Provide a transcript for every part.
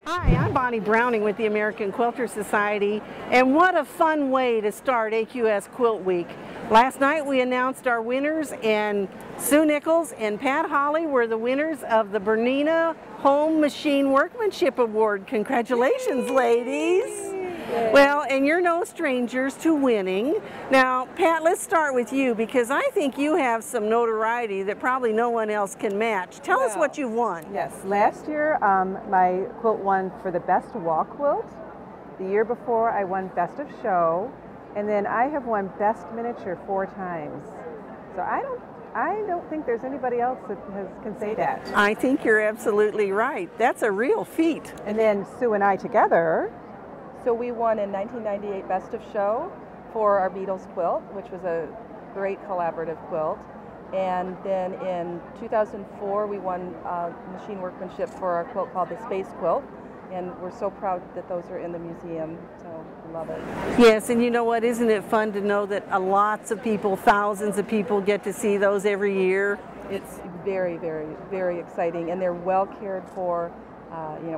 Hi, I'm Bonnie Browning with the American Quilter Society, and what a fun way to start AQS Quilt Week. Last night we announced our winners, and Sue Nichols and Pat Holly were the winners of the BERNINA Home Machine Workmanship Award. Congratulations, ladies! Well, and you're no strangers to winning. Now, Pat, let's start with you because I think you have some notoriety that probably no one else can match. Tell us what you've won. Yes, last year my quilt won for the best wall quilt. The year before I won best of show, and then I have won best miniature 4 times. So I don't think there's anybody else that can say that. I think you're absolutely right. That's a real feat. And then Sue and I together. So we won in 1998 Best of Show for our Beatles quilt, which was a great collaborative quilt. And then in 2004 we won machine workmanship for our quilt called the Space Quilt. And we're so proud that those are in the museum, so love it. Yes, and you know what, isn't it fun to know that lots of people, thousands of people get to see those every year? It's very, very, very exciting, and they're well cared for.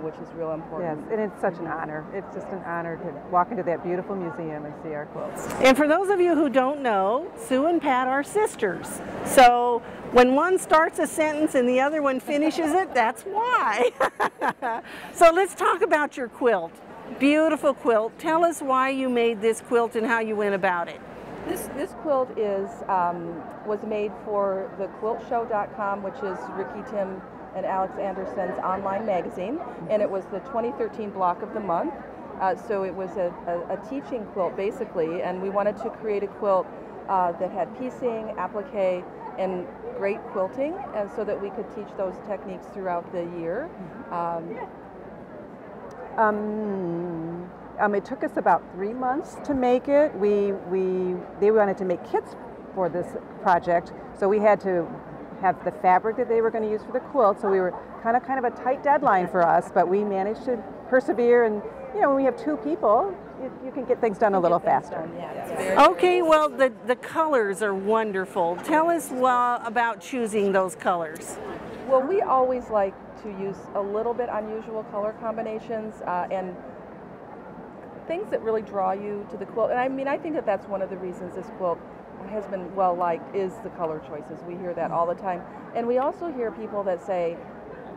Which is real important. Yes, and it's such an honor. It's just an honor to walk into that beautiful museum and see our quilts. And for those of you who don't know, Sue and Pat are sisters. So when one starts a sentence and the other one finishes it, that's why. So let's talk about your quilt. Beautiful quilt. Tell us why you made this quilt and how you went about it. This quilt was made for the quiltshow.com, which is Ricky, Tim, and Alex Anderson's online magazine, and it was the 2013 block of the month. So it was a teaching quilt basically, and we wanted to create a quilt that had piecing, applique, and great quilting, and so that we could teach those techniques throughout the year. It took us about 3 months to make it. They wanted to make kits for this project, so we had to have the fabric that they were going to use for the quilt, so we were kind of a tight deadline for us, but we managed to persevere, and when we have 2 people, you can get things done a little faster. Okay, well the colors are wonderful. Tell us about choosing those colors. Well, we always like to use a little bit unusual color combinations and things that really draw you to the quilt, and I think that that's one of the reasons this quilt has been well liked is the color choices. We hear that all the time, and we also hear people that say,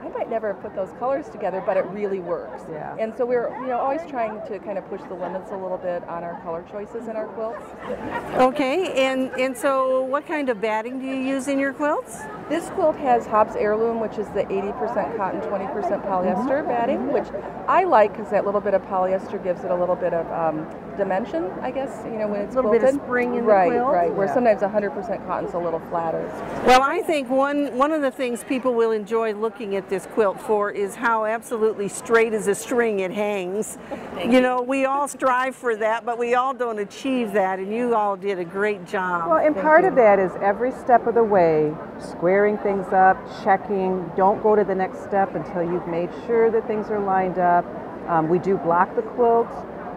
I might never put those colors together, but it really works. Yeah. And so we're always trying to kind of push the limits a little bit on our color choices in our quilts. Okay, and so what kind of batting do you use in your quilts? This quilt has Hobbs Heirloom, which is the 80% cotton, 20% polyester batting, which I like because that little bit of polyester gives it a little bit of dimension, I guess, when it's a little quilted. Bit of spring in the quilt. Right, where sometimes 100% cotton's a little flatter. Well, I think one of the things people will enjoy looking at this quilt for is how absolutely straight as a string it hangs. We all strive for that, but we all don't achieve that, and you all did a great job. Well, and part of that is every step of the way, squaring things up, checking, don't go to the next step until you've made sure that things are lined up. We do block the quilt.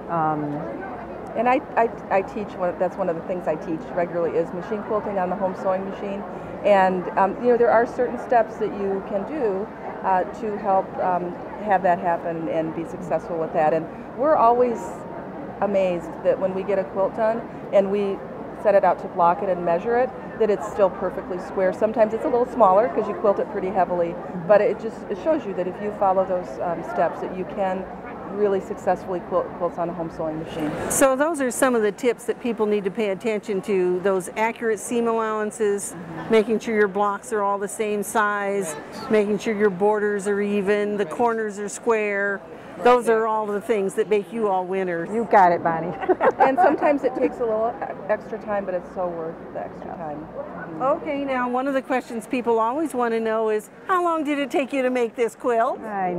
And I teach, that's one of the things I teach regularly is machine quilting on the home sewing machine. And there are certain steps that you can do to help have that happen and be successful with that. And we're always amazed that when we get a quilt done and we set it out to block it and measure it, that it's still perfectly square. Sometimes it's a little smaller because you quilt it pretty heavily, but it shows you that if you follow those steps that you can really successfully quilt quilts on a home sewing machine. So those are some of the tips that people need to pay attention to, those accurate seam allowances, making sure your blocks are all the same size, making sure your borders are even, the corners are square. Those are all the things that make you all winners. You got it, Bonnie. And sometimes it takes a little extra time, but it's so worth the extra time. Okay, now one of the questions people always want to know is, how long did it take you to make this quilt? I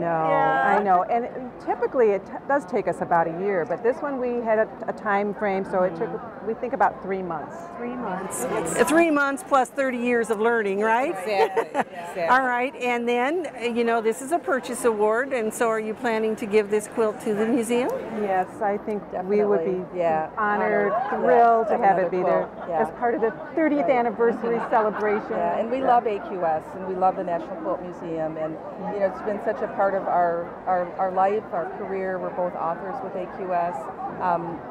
know, and typically it does take us about a year, but this one we had a time frame, so it took, we think, about 3 months. 3 months. 3 months plus 30 years of learning, right? Exactly. All right, and then, this is a purchase award, and so are you planning to give this quilt to the museum? Yes, I think Definitely. we would be honored, thrilled to have it be there as part of the 30th anniversary anniversary celebration. Yeah, and we love AQS, and we love the National Quilt Museum, and you know, it's been such a part of our life, our career. We're both authors with AQS.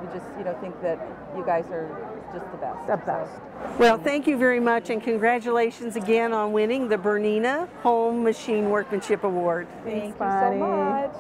We just, you know, think that you guys are just the best. The best. Well, thank you very much, and congratulations again on winning the BERNINA Home Machine Workmanship Award. Thank you so Bonnie. much.